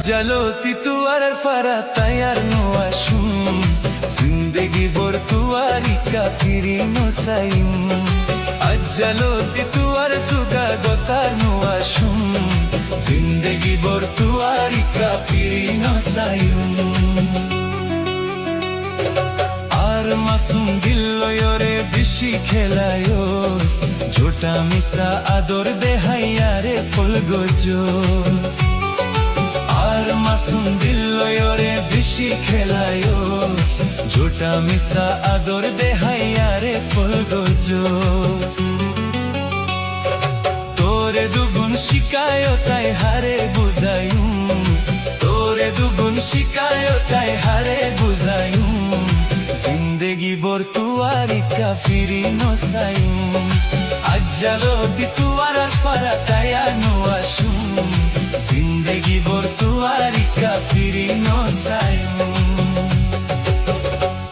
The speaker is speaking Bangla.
अज्जलोती तुअर फरा तयार नो आशुम जिंदगी बोर तुआरी काफिरी नो साइम अज्जलोती तुअर सुगा गोतार नो आशुम जिंदगी बोर तुआरी काफिरी नो साइम আর মাসুম দিল্লয়রে বেশি খেলায়োস ঝোটা মিশা আদর দেহাইয়ারে ফুল গজোস আর মাসুম দিল্লয়রে বেশি খেলায়োস ঝোটা মিশা আদর দেহাইয়ারে ফুল গজোস তোরে দুগুণ শিকায়তাই হারে বুঝাইম তোরে দুগুণ শিকায়তাই হারে বুঝাইম जिंदगी बोर तुआरी काफिरी नो साइम अज्जलोती तुआर फरा तया नो आशुम जिंदगी बोर